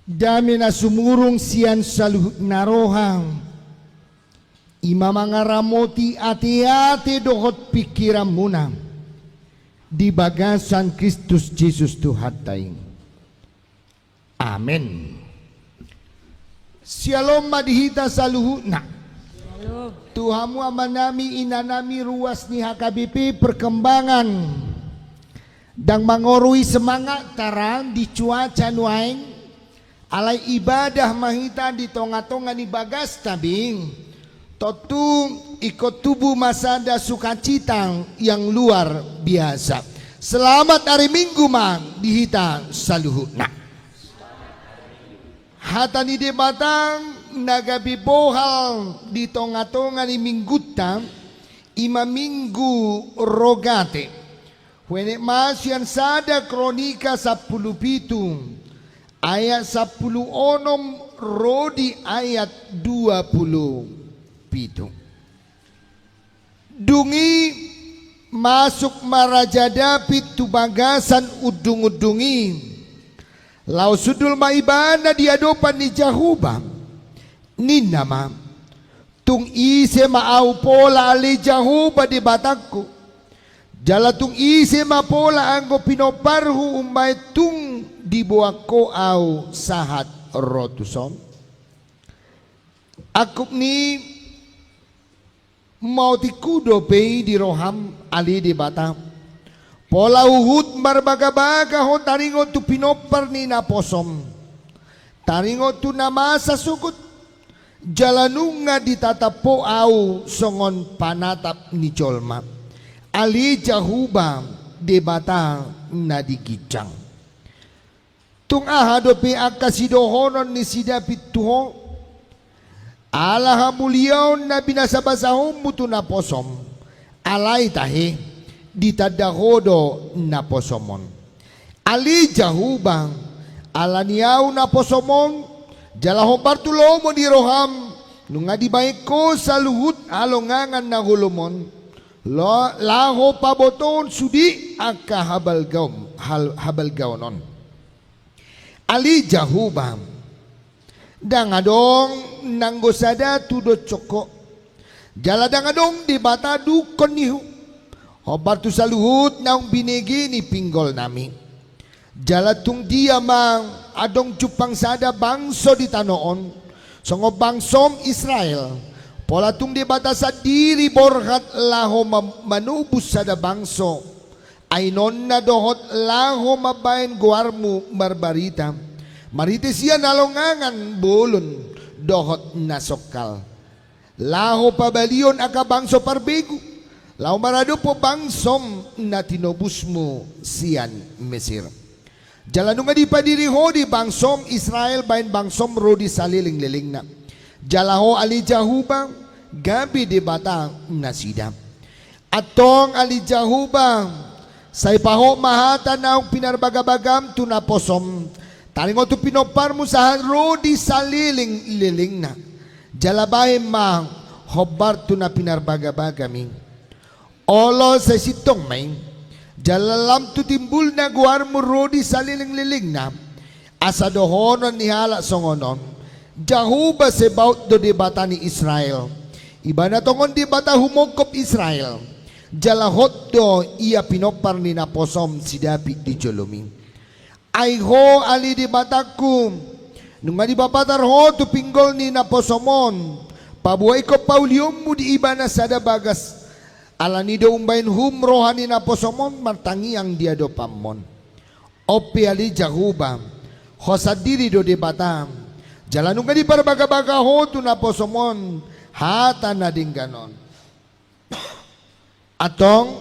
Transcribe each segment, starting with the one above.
Dami na sumurong siyan sa luhut narohang. Ima mga ramoti ati-ati dohot pikiran muna. Di bagasan Kristus Jesus Tuhan taing. Amen. Shalom madihita sa luhut na. Tuhan mu amanami inanami ruas ni HKBP perkembangan dan mengorui semangat tarang di cuaca nuaing alai ibadah mahita di tonga-tonga ni bagas tabing totu ikut tubuh masada sukacita yang luar biasa. Selamat hari Minggu mang dihita saluhuna. Hatani de batang nagabi bohal di tonga-tonga ni mingguta ima minggu rogate. Wene masyan sada kronika 10 ayat 10 rodi ayat 27. Dungi masuk maraja David tu bagasan udung-udungi. Lau sudul maibana di adopan ni Jahuba. Ni nama tung ise maau pola ali Jahuba di batakku. Jala tung ise ma pola anggo pinoparhu umay tung dibuat ko au sahat rotusom. Akup ni mau tikudo pei di roham ali di bata. Pola uhud marbaga-baga ho taringo tu pinopar ni naposom. Taringo tu namasa sukut. Jalanunga ditatapo au songon panatap ni colma. Ali Jahuba debata na digijang. Tung ahadope akasidohonon ni sidapit tuho. Alaha muliaon na binasabasahom mutu na posom. Alay tahe ditadahodo na posomon. Ali Jahuba alaniaw na posomon. Jalaho partulomo di roham. Nunga di baik ko sa luhut alongangan na hulumon. Laho paboton sudi aka habal gaunon. Ali Jahuba dangadong nanggosada tudot coko. Jala dangadong di bata dukon nihu. Hobar tu saluhut naung binegi ni pinggol nami. Jala tung dia mang adong cupang sada bangso di tanoon. Songo bangsom Israel. Pola tung di batasan diri borhat laho manubus sada bangso. Ainon na dohot laho mabayan guarmu marbarita. Marites yan nalongangan bolon dohot nasokal. Laho pabalion aka bangso parbegu. Laho marado po bangsom na tinobus mo siyan Mesir. Jalanong nga di pa diriho di bangsom Israel bayan bangsom rodi saliling-liling na. Jalaho ali Jahuba gabi di bata nasida. Atong ali Jahuba say paho mahata naong pinarbagabagam tu naposom. Taringo tu pinopar mo sa rodi saliling-liling na. Jalabay ma hobar tu na pinarbagabagami. Olo sa sitong may jalalam tu timbul na guar mo rodi saliling-liling na. Asadohonon ni hala songonon. Jahuba sebaut do debata ni Israel. Iba na tongon debata humogkop Israel. Jalahot do iya pinopar ni naposom si David di Jolumi. Ay ho ali debataku. Nung madibabatar ho tu pinggol ni naposomon. Pabuhay ko paulium mo di iba na sada bagas. Alani do umbayin humrohan ni naposomon martangi ang dia do pamon. Opi ali Jahuba. Hosadiri do debata. Jalanung ka di parbaga-baga ho tu naposomon. Hata na ding ganon. Atong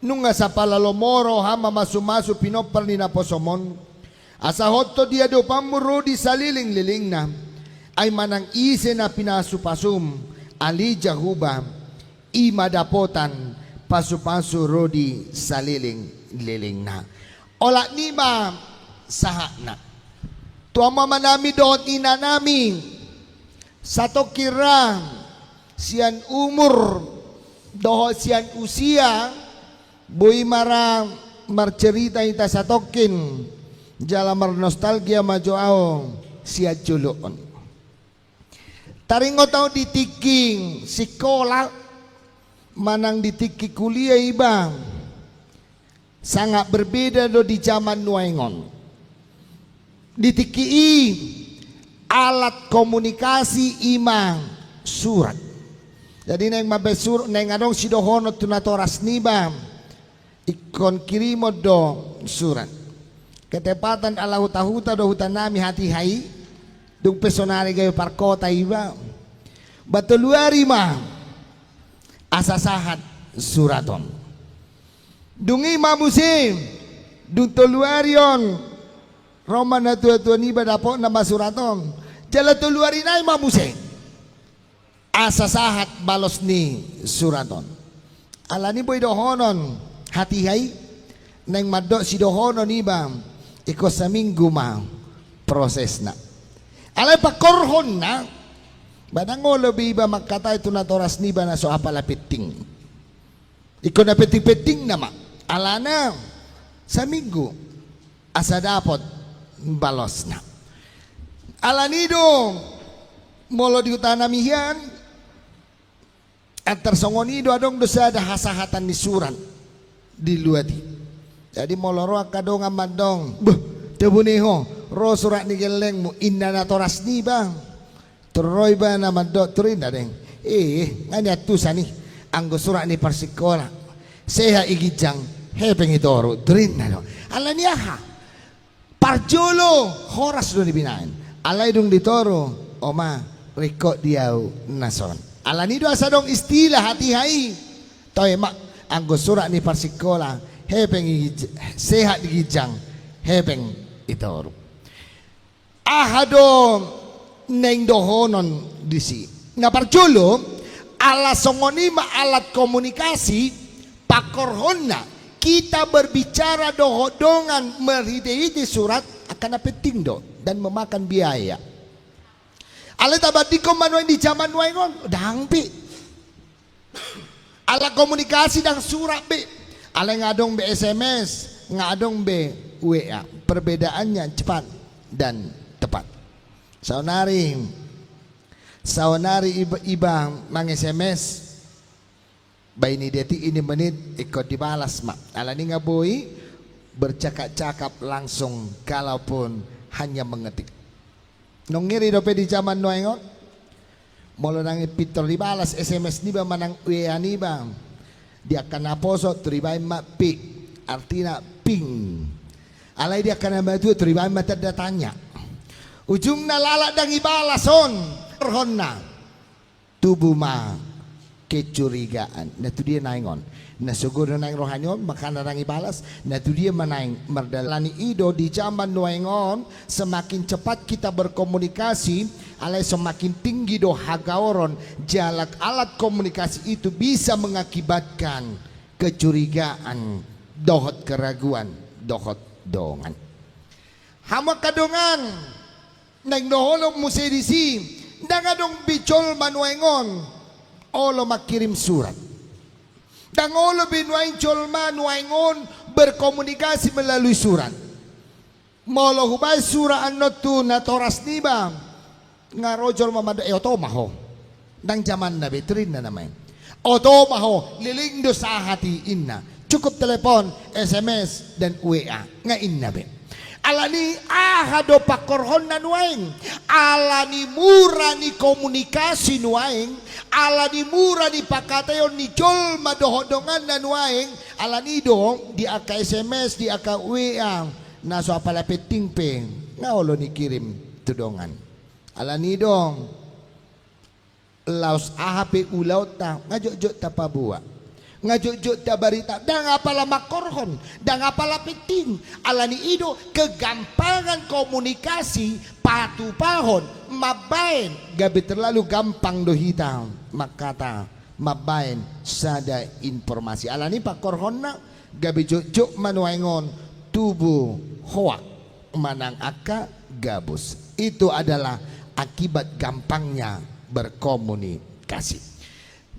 nung nga sa palalomoro hama masumasu pinopar ni naposomon. Asa hoto dia do pamuro di saliling-liling na. Ay manang ise na pinasupasum. Ali Jahuba. Imadapotan pasu-pasu rodi saliling-liling na. Ola nima saha na. Tuama manami doon ina nami. Sato kira siyan umur doho siyan usia boy mara marcerita ita sa tokin Jalamar nostalgia majoao sia juluon. Taringo tau ditiking sekolah manang ditiki kuliah ibang. Sangat berbeda do di zaman nuaingon. Ditiki alat komunikasi imang surat. Jadi neng mabesur neng adong sidohono tunatoras nibam ikon kirimo do surat. Ketepatan ala huta-huta do hutan nami hati hai dung pesonari gayo parkota iba. Batuluari mah asasahat suraton. Dungi mamusim dung toluarion Roma na tua-tua niba dapo nama suraton. Jala tuluari nai mamusim asasahat balos ni suraton. Alani boy dohonon hati hai neng madok si dohonon iba iko sa minggu ma proses na. Alay pakorhon na badango lobi iba magkata ito na toras niba na so apalapiting. Iko na peting-peting na ma. Alana sa minggu asa dapot balos na. Alanido molo di utana mihian at tersongonido adong dosa ada hasahatan ni suran di luadi. Jadi moloro kadong amadong buh tebuneho ro surat ni geleng mu inna na toras ni bang teroy ba na madok turin adeng ngani atusani anggo surat ni persikola seha igijang hepeng itoro turin na ala niyaha parjolo horas do dibinain alay dong ditoro oma reko diau nason. Alanido asadong istilah hati hai toy mak anggo surat ni persikola hepeng sehat digijang hepeng itoro ahado neng dohonon disi na parjulo ala songonima alat komunikasi pakorhonna kita berbicara dohodongan merhidei surat akan penting do dan memakan biaya. Ala tabati ko manuin di zaman nuaingon dangpi. Ala komunikasi dang surat be. Ala ngadong be SMS, ngadong be WA. Perbedaannya cepat dan tepat. Saunari iba mang SMS. Baini deti ini menit ikut dibalas mak. Ala ni ngaboy bercakap-cakap langsung kalaupun hanya mengetik. Nung ngiri dope di zaman noengon molo nang pitor dibalas SMS ni ba manang WA ni ba dia kana poso tribay mapi artinya ping alay dia kana batu tribay mata datanya ujung nalala dang ibalason perhonna tubuh ma kecurigaan nah tu dia naingon nah suguro naing rohanyon makana nang ibalas nah tu dia manaing merdalani ido di zaman nuengon semakin cepat kita berkomunikasi alay semakin tinggi do hagaoron jalak alat komunikasi itu bisa mengakibatkan kecurigaan dohot keraguan dohot dongan hama kadongan nang doholong musedisi dangadong bicol manuengon olo makirim surat dangolo binuain colma nuaingon berkomunikasi melalui surat. Molo hubay surah anotu na toras niba ngarojol mamada otomaho dang zaman na betrin na naman. Otomaho lilingdo sa hati inna. Cukup telepon, SMS dan WA nga inna be. Alani ahado pakorhon na nuaing. Alani mura ni komunikasi nuaing. Alani mura ni pakatayon ni jol madohodongan na nuaing. Alani dong di aka SMS, di aka WA. Naso apalapit tingpe. Nga olo ni kirim tudongan. Alani dong. Laos ahape ulaw ta. Nga jok ta pabuwa. Ngajuk ta barita dang apala makorhon dang apala penting alani ido kegampangan komunikasi patupahon mabain gabi terlalu gampang dohita makata mabain sada informasi alani pakorhon na gabi juk manuaingon tubuh hoak manang aka gabus itu adalah akibat gampangnya berkomunikasi.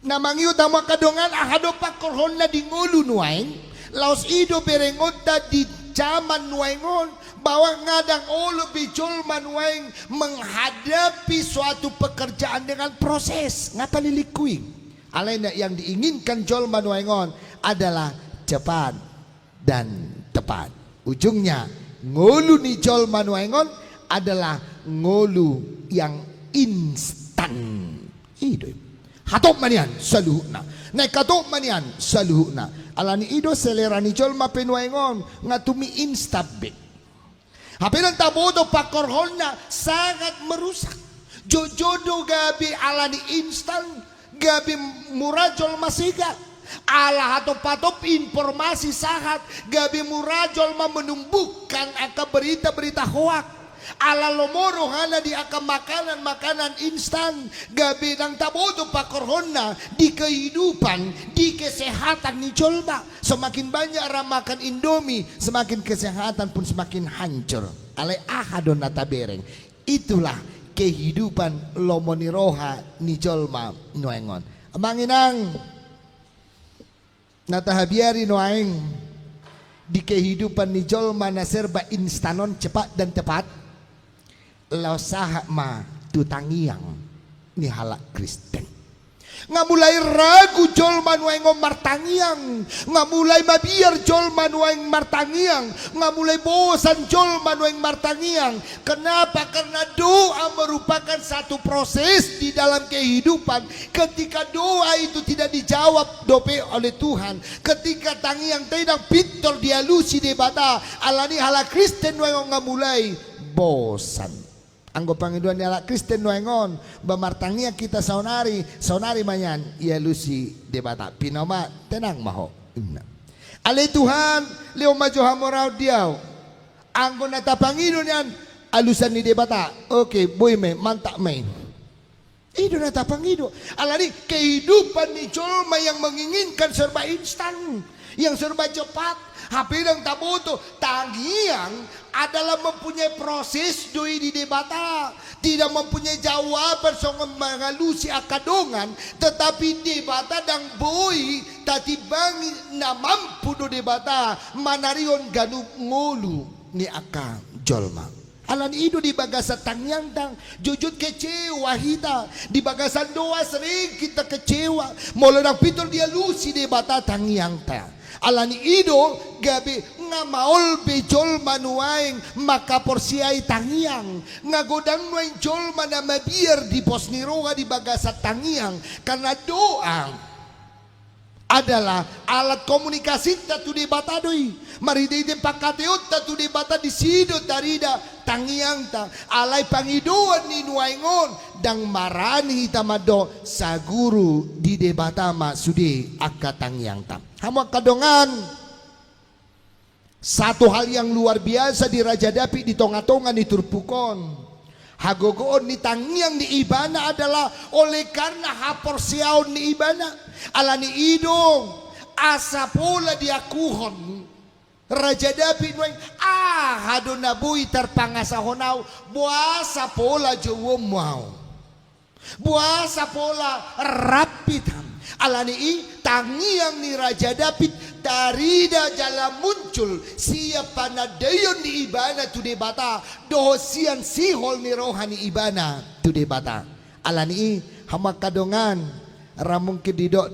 Namangiu tama kadongan ahado pakorhon na dingulu nuaing laos ido berengot da di zaman nuaingon bahwa ngadang lebih jolman waing menghadapi suatu pekerjaan dengan proses ngapa lilikui alaina yang diinginkan jolman waingon adalah cepat dan tepat. Ujungnya ngolu ni jolman waingon adalah ngolu yang instan. Ido hatop manian saluhna naik katop manian saluhna alani ido selera ni jolma penwaingon ngatumi instabe hapilan tabodo pakorholna sangat merusak jojodo gabi alani instan gabi murajol masiga ala atau patop informasi sahat gabi murajol menumbuhkan akan berita-berita hoak ala lomoro hana di akan makanan instan gabi nang tabodo pakorhonna di kehidupan di kesehatan ni jolma semakin banyak makan indomie semakin kesehatan pun semakin hancur alai ahadon natabereng itulah kehidupan lomoniroha ni jolma noengon amanginang natahabiari noaing di kehidupan ni jolma na serba instanon cepat dan tepat lausaha ma tutangiang ni halak Kristen nga mulai ragu jolman waing martangiang nga mulai mabiar jolman waing martangiang nga mulai bosan jolman waing martangiang. Kenapa? Karena doa merupakan satu proses di dalam kehidupan. Ketika doa itu tidak dijawab dope oleh Tuhan, ketika tangiang tidak pintor dialusi debata alani halak Kristen waing nga mulai bosan. Anggo pangiduan ala Kristen noengon bamartangia kita saunari manyan ia lusi debata pinoma tenang maho ale Tuhan leo maju hamorau diau anggo nata pangiduan yan alusan ni debata oke boy me mantak main itu nata pangidu alani kehidupan ni jolma yang menginginkan serba instan yang serba cepat. Hapirang taboto tangiang adalah mempunyai proses doi di debata, tidak mempunyai jawaban songon mengalusi akadongan, tetapi debata dang boy tati bangi na mampu do debata manarion ganu ngolu ni aka jolma. Alan itu di bagasan tangiang tang jujut kecewa kita di bagasan doa sering kita kecewa mulai nang pitul dia lusi debata tangiang tang. Alani ido gabi nga maol be jol manuaing makaporsiay tangiang nga godang nuaing jol mana mabiar di posniroga di bagasa tangiang karena doa adalah alat komunikasi tatu di batadoi maridide pakateot tatu di bata di sido tarida tangiang ta alay pangidoan ni nuaingon dang marani tamado sa guru di debata ma sudi akka tangiang ta hama kadongan satu hal yang luar biasa di Raja David di tonga-tonga di Turpukon hagogoon ni tangiang ni ibana adalah oleh karena haporsiaon ni ibana alani idong asa pola diakuhon Raja David noy hadon nabuy terpangasahonau buasa pola jowo mau buasa pola rapitan alani tangiang ni Raja David tarida jala muncul siapa nadayon ni ibana tu debata dohosian sihol ni rohani ibana tu debata alani hama kadongan ramung kedidok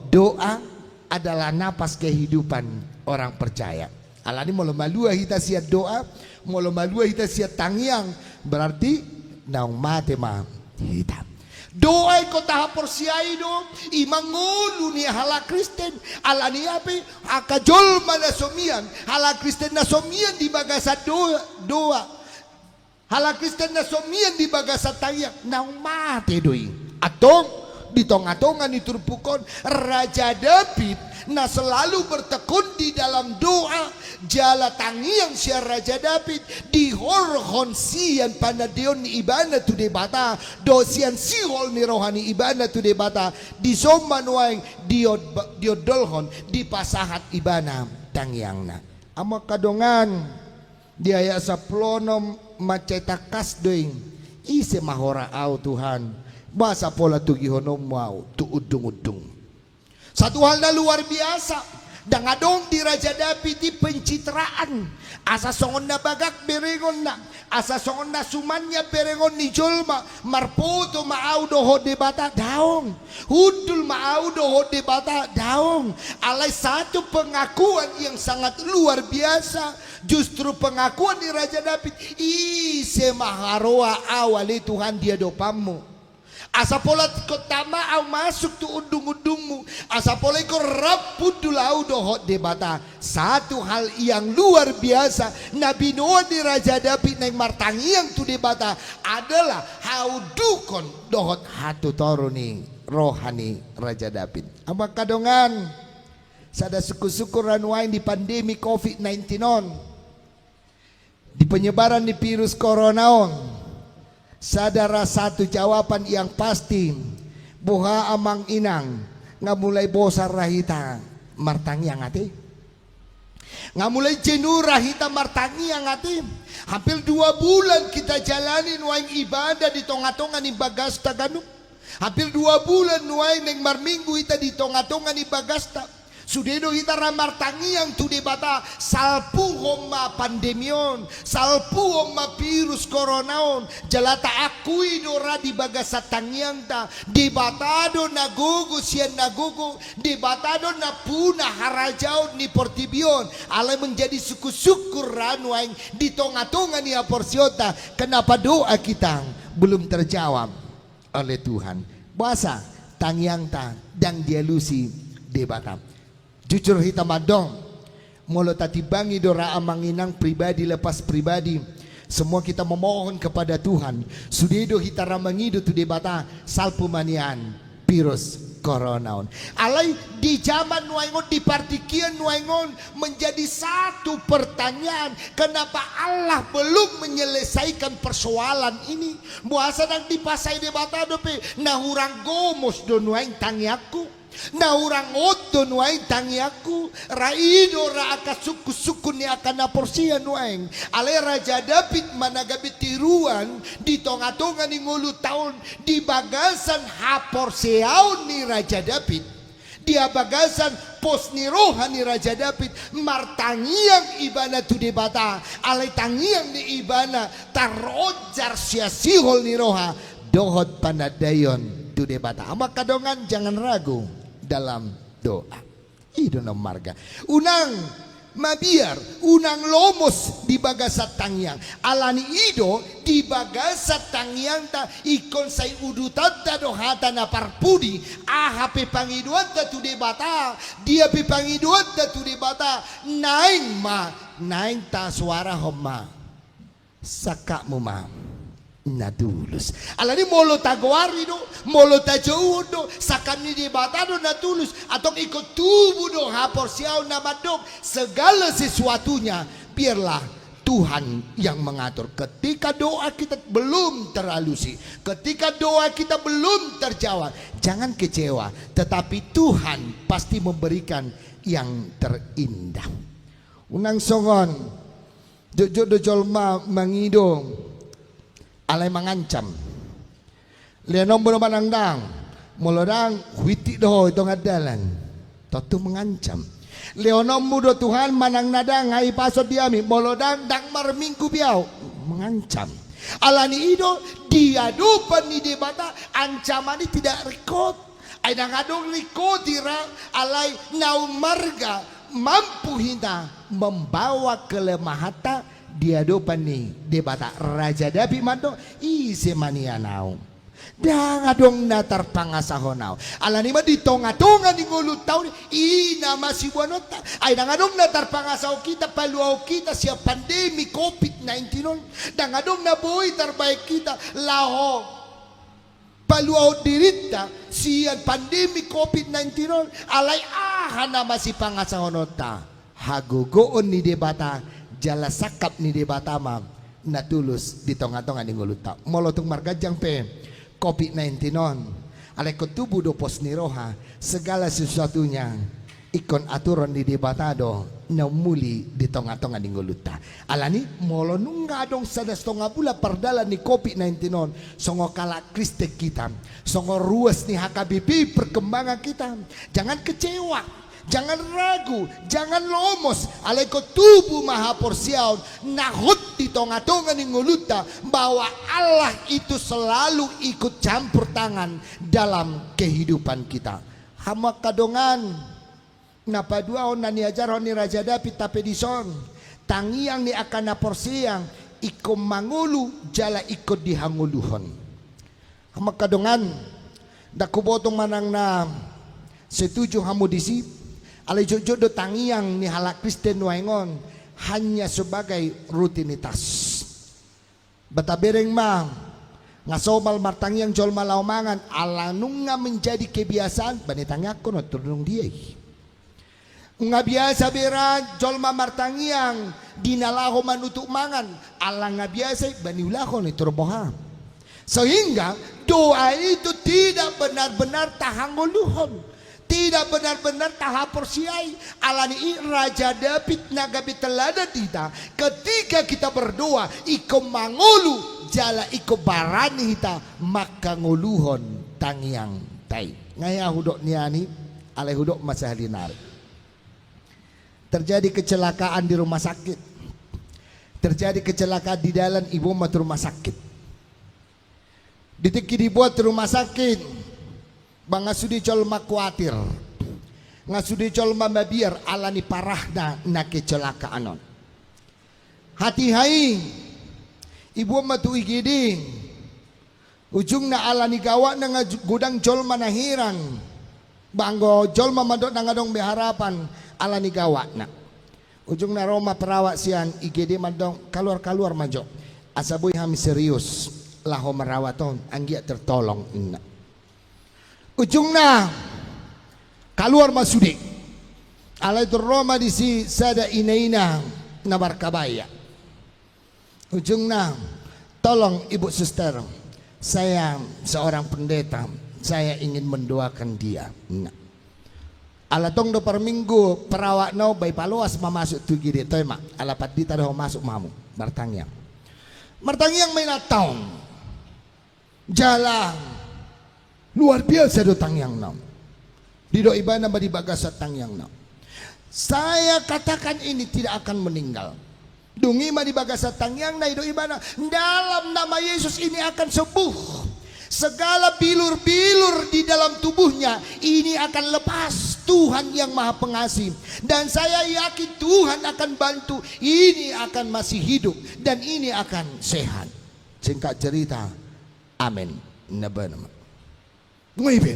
doa adalah napas kehidupan orang percaya alani molo malua hita siat doa molo malua hita siat tangiang berarti naung mate ma hitam doa ko tahap porsiai do imangulu ni hala Kristen alani ape akajol mana somian hala Kristen na somian di bagasa doa hala Kristen na somian di bagasa tayak naung mate doi atong di tonga-tonga ni Turpukon Raja David nah selalu bertekun di dalam doa jala tangiang si Raja David di horhon sian panadeon ni ibana tu debata dosian sihol ni rohani ibana tu debata di zoman waing diodolhon di pasahat ibana tangiangna ama kadongan dia sa plonom macetakas doing ise mahora au Tuhan basa pola tu gihonom mau tu udung-udung satu hal na luar biasa Dangadong di Raja David di pencitraan. Asa songon na bagak berengon na. Asa songon na sumanya berengon ni Jolma. Marpoto maaudo ho debata daong. Hudul maaudo ho debata daong. Alay satu pengakuan yang sangat luar biasa. Justru pengakuan di Raja David. Ise maharoa awali Tuhan dia dopamu. Asa pola ko tama au masuk tu undung-undungmu. Asa pola ko rapud dulau dohot debata. Satu hal yang luar biasa Nabi Noah di Raja David naik martangiang tu debata adalah haudukon dohot hatu toruni rohani Raja David. Ama kadongan sada suku-suku ranuain di pandemi COVID-19 on. Di penyebaran di virus corona on. Sadara satu jawaban yang pasti buha amang inang nga mulai bosar rahita martangi yang ati nga mulai jenuh rahita martangi yang ati. Hampir 2 bulan kita jalani nuaing ibadah di tonga-tonga ni Bagasta ganun. Hampir 2 bulan nuaing neng marminggu ita di tonga-tonga ni Bagasta. Sudedo kita ramartangi yang tu debata salpu homa pandemion, salpu homa virus coronaon, jalata akui dora di bagasat tangiang ta, debatado nagogo sian nagogo, debatado na puna harajao ni portibion, alai menjadi suku-suku ranuang di tonga-tonga ni aporsiota. Kenapa doa kita belum terjawab oleh Tuhan? Bahasa tangiang ta dan dialusi debata. Jujur hitam adong molo tatibangi dora amanginang pribadi lepas pribadi. Semua kita memohon kepada Tuhan. Sudedo hita ramangido tu debata salpu manian virus coronaon. Alai di zaman nuaingon di partikian nuaingon menjadi satu pertanyaan. Kenapa Allah belum menyelesaikan persoalan ini? Buasa nang dipasai debata dope nahurang gomos do nuaing tangiaku. Na orang oto nuaing tangiaku raido ra aka suku-suku ni akan naporsia nuaing ale Raja David managabi tiruan di tonga-tonga ni ngulu tahun di bagasan haporseaun ni Raja David dia bagasan pos ni roha ni Raja David martangiang ibana tu debata ale tangiang ni ibana tarojar sia-sihol ni roha dohot panadayon tu debata. Ama kadongan jangan ragu dalam doa. Ido na marga. Unang mabiar, unang lomos di bagasat tangiang. Alani ido di bagasat tangiang ta ikon say udutan ta dohata na parpudi. Aha pe pangiduan ta tu debata. Dia pe pangiduan ta tu debata. Naing ta suara homa. Saka mo ma. Natulus. Alani molo tagwari do, molo tajauh do, sakam ni debata do natulus. Atau ikut tubuh do hapor siau namadok. Segala sesuatunya biarlah Tuhan yang mengatur. Ketika doa kita belum teralusi, ketika doa kita belum terjawab, jangan kecewa. Tetapi Tuhan pasti memberikan yang terindah. Unang songon, jojo dojolma mangidong. Alay mengancam lianom belum manangdang molodang huiti doh itu ngadalan totu mengancam leonom mudo Tuhan manang nadang ngai pasot diami molodang dang marminggu biau mengancam alani ido diadupan ni debata ancaman ini tidak rekod ay nangadong rekod dira alay naum marga mampu hina membawa kelemahata dia dopan nih debata Raja David mando ise manianau dangadong natar pangasahonau alani mah di tonga-tonga di ngulu tahun ina masih buanota ay dangadong natar pangasau kita paluau kita siap pandemi COVID-19 dangadong na boy terbaik kita laho paluau dirita sian pandemi COVID-19 alay na masih pangasahonota hagogoon ni debata jala sakap ni debatama natulus di tonga-tonga ni nguluta molotung margajang pe COVID-19 on alay tubuh do pos ni roha segala sesuatunya ikon aturan di debatado na muli di tonga-tonga ni nguluta alani molo nungga dong sadas tonga bula perdala ni COVID-19 on songo kala Kristen kita songo ruas ni HKBP perkembangan kita jangan kecewa Jangan ragu, jangan lomos. Alaiko tubuh maha porsiaon. Nahut di tonga-tonga ni nguluta bahwa Allah itu selalu ikut campur tangan dalam kehidupan kita. Hama kadongan napaduaon nani ajaron ni Raja David tapedison. Tangiang ni akan naporsiang iko mangulu jala ikut dihanguluhon. Hama kadongan dakubotong manang na setuju hamu disip. Alay jojo tangiang ni halak Kristen waingon hanya sebagai rutinitas. Batabereng ma ngasobal martangiang jol malaumangan alanung nga menjadi kebiasaan banitangyak ko no turunong dia. Nga biasa beran jol martangiang dinalaho manutuk mangan alang nga biasa baniulaho ni turboha. Sehingga doa itu tidak benar-benar tahanguluhon. Tidak benar-benar tahaporsiai. Alani Raja David nagabi telada kita. Ketika kita berdoa, iko mangulu jala iko barani kita maka nguluhon tangiang tai. Ngaya hudok niani alai hudok masa halinar. Terjadi kecelakaan di rumah sakit. Terjadi kecelakaan di dalam ibu mat rumah sakit. Ditiki dibuat rumah sakit. Bang ngasudi colma kuatir, ngasudi colma mabiar alani parahna na kecelakaan. Hati hai, ibu matu igiding, ujung na alani gawa na gudang colma nahirang, banggo colma madot na ngadong beharapan alani gawa na. Ujung na Roma perawat sian igede madong keluar majo, asaboy hami serius, laho merawaton, anggia tertolong inna. Ujungna keluar masudik alai Roma di si sada inaina nabarkabaya. Ujungna tolong ibu suster, saya seorang pendeta, saya ingin mendoakan dia. Nah. Alatong do per minggu perawat no bay paluas mamasuk tu gede toy mak alapat dita do masuk mamu martangiang main taong jalan luar biasa do tangyang nam. Di do ibana badi bagasat tangyang nam. Saya katakan ini tidak akan meninggal. Dungi ma di bagasat tangyang na do ibana dalam nama Yesus ini akan sembuh. Segala bilur-bilur di dalam tubuhnya ini akan lepas. Tuhan yang Maha Pengasih dan saya yakin Tuhan akan bantu. Ini akan masih hidup dan ini akan sehat. Singkat cerita, amin. Nabana. Ngebe,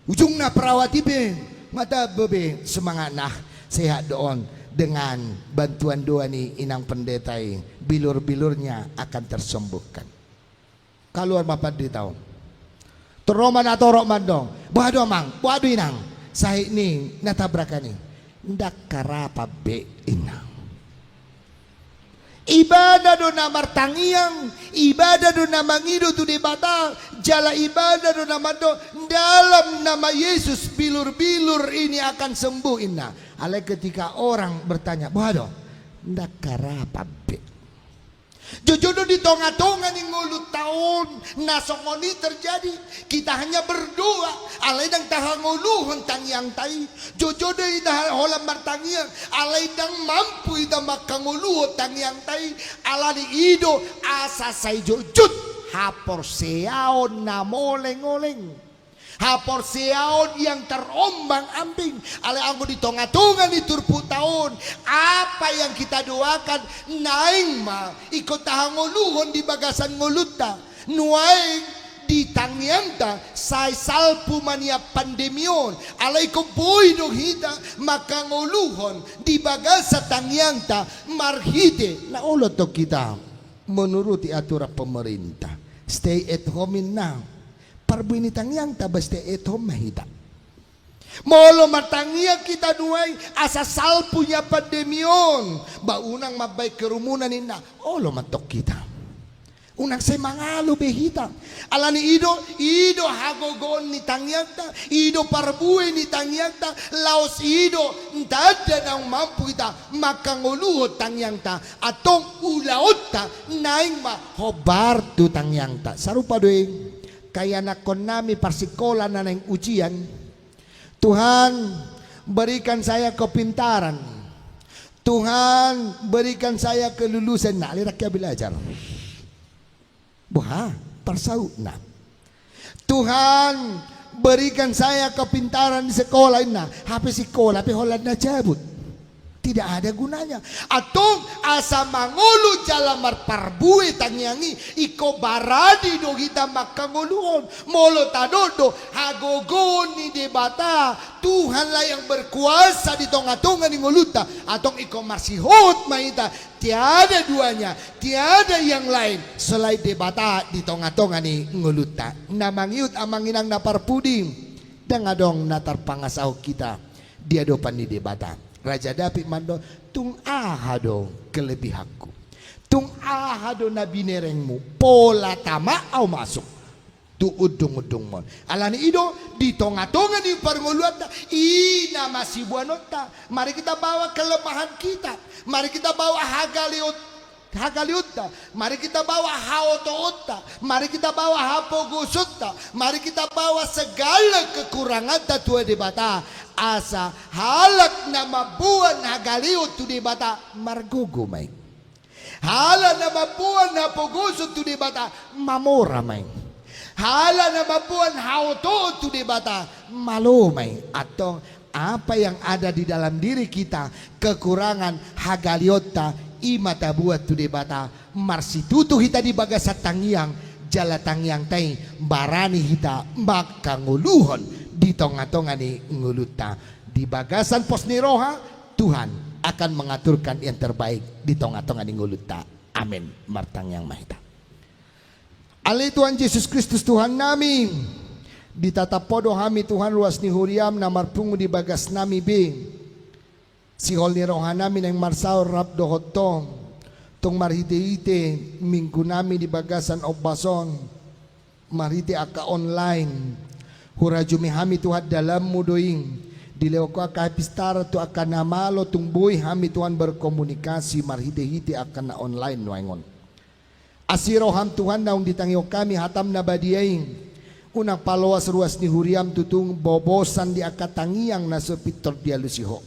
ujung na perawat ibe, mata bebe semangat nah sehat doon dengan bantuan doa ni inang pendetai bilur-bilurnya akan tersembuhkan. Keluar mapat di tahun. Teroman atau rok mandong, buado mang, buado inang, saya ini natabrakan ni, ndak karapa be inang. Ibadah do namar tangiang, ibadah do namangido tu di bata, jala ibadah do namado dalam nama Yesus bilur-bilur ini akan sembuh inna. Alai ketika orang bertanya, "Bodo, ndak karapa be?" Jojodo di tonga-tonga ning ngulut tahun nasongoni terjadi. Kita hanya berdoa alai dang tahanguluhon tangiang tai. Jojodo ida holam martangiang alai dang mampu ida makanguluhon tangiang tai. Alani ido asa sai jojut hapor seaon na moleng-oleng. Hapor seaon yang terombang ambing alai anggo di tonga-tonga di turpu tahun. Apa yang kita doakan naing ma ikut tahanguluhon di bagasan nguluta nuaing di tangyanta say salpu mania pandemion alai ko boy dong hita maka nguluhon di bagasa tangyanta marhite na ulo to kita menuruti aturan pemerintah stay at home now. Parbinitang yang tabaste eto mahita. Molo matangya kita duay asa salpunya pandemion. Baunang mabay kerumunan nina. Olo matok kita. Unang say mangalo behita. Alani ido hagogon ni tangyagta. Ido parbuay ni tangyagta. Laos ido ntada nang mampu kita. Makanguluhot tangyagta. Atong ulaot ta. Naing mahobar tu tangyagta. Sarupa doy. Kaya nakon nami parsikola na ng ujian. Tuhan, berikan saya kepintaran. Tuhan, berikan saya kelulusan. Nak lihat rakyat belajar. Wah, persaut nak. Tuhan, berikan saya kepintaran di sekolah ini. Habis sekolah, tapi holat na cabut. Tidak ada gunanya. Atong asa mangulu jalamar parbui tangiangi iko baradi do kita makanguluhon molo tadodo hagogon ni debata Tuhanlah yang berkuasa di tonga-tonga ni nguluta atong iko marsihot maita tiada duanya tiada yang lain selain debata di tonga-tonga ni nguluta namangiut amanginang naparpudi dan adong natar pangasaw kita dia dopan ni debata. Raja David mando tung ahado kelebihanku, tung ahado nabi nerengmu pola tama au masuk tu udung-udung mon alani ido di tonga-tonga di parngoluata ina masih buanota. Mari kita bawa kelemahan kita, mari kita bawa hagaliutta, mari kita bawa haotoota, mari kita bawa hapogusutta, mari kita bawa segala kekurangan tatua debata asa halak na mabuan hagaliut tu debata margugo may hala na mabuan hapogusut tu debata mamora may hala na mabuan haoto tu debata malumay atong apa yang ada di dalam diri kita kekurangan hagaliota imata buat tu debata marsitutu kita di bagasat tangiang jala tangiang tay barani kita makanguluhon di tonga-tonga ni nguluta di bagasan pos ni roha Tuhan akan mengaturkan yang terbaik di tonga-tonga ni nguluta. Amin. Martang yang mahita. Ali Tuhan Yesus Kristus Tuhan nami ditatapodo hami Tuhan ruas ni huriam na marpungu di bagas nami be sihol ni roha nami nang marsaw rap dohotong tong marhite-hite minggu nami di bagasan obason marhite aka online hurajumi hami Tuhan dalam mudoing dilewa ko aka pistara tu akan namalo tungboy hami Tuhan berkomunikasi marhite-hite akan na online nuangon asiro ham Tuhan naung ditangyo kami hatam na badiaing unang palawas ruas ni huriam tutung bobosan di akatangiang na sepitor dia lusiho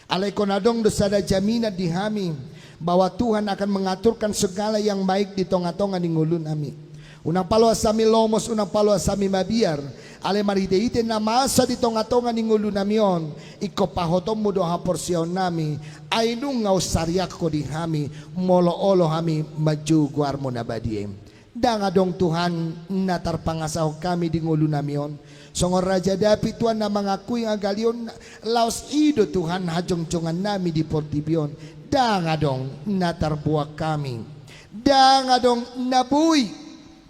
alay konadong dosada jamina di hami bahwa Tuhan akan mengaturkan segala yang baik di tonga-tonga ni ngulun ami unang palawas sami lomos unang palawas sami mabiar ale maride-ite na masa di tonga-tonga ni ngulu namion iko pahotom mo doha porsyon nami ay nung ngaw saryak ko di hami molo-olo hami maju guar mo na badiem dangadong Tuhan natarpangasaw kami di ngulu namion songor Raja David Tuhan na mangakui ang agalion laos ido Tuhan hajong-jongan nami di Portibion dangadong natarbuak kami dangadong nabuy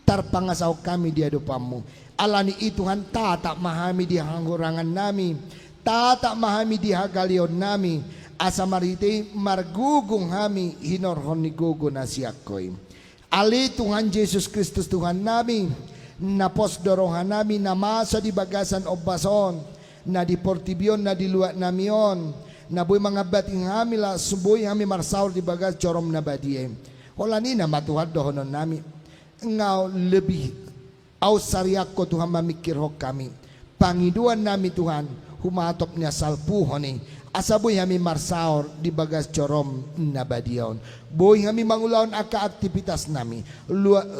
tarpangasaw kami di adupamu alani Tuhan tata mahami di hangurangan nami tata mahami di hagalion nami asa marite margugong hami hinorhon ni gugo na siyakoy ali Tuhan Yesus Kristus Tuhan nami napos dorohan nami na masa di bagasan obason na di Portibion na di luat namion na buhay mga bating hami la suboy hami marsaur di bagas corom na badie holani na matuhad dohonon nami ngaw lebih au sariak ko Tuhan mamikir ho kami pangiduan nami Tuhan humatop niya salpuhon asaboy hami marsaor di bagas corom na badion boy hami mangulaon aka aktivitas nami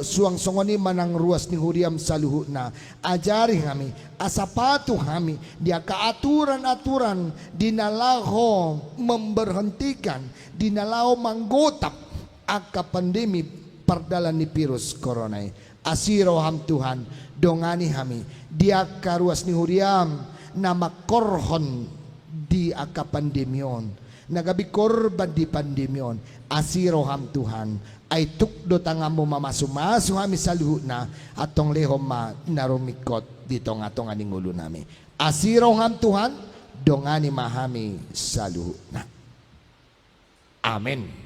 suang songoni manang ruas ni huriam saluhu na ajari kami asapatu kami dia keaturan-aturan dinalaho memberhentikan dinalaho manggotap aka pandemi pardalan ni virus corona asiro ham Tuhan dongani hami dia karuas ni huriam nama korhon di aka pandemion nagabi korban di pandemion asiro ham Tuhan ay tukdo tangamu mamasumasu hami saluhu na atong lehom ma narumikot di tonga-tonga ni ngulo nami asiro ham Tuhan dongani mahami saluhu na amen.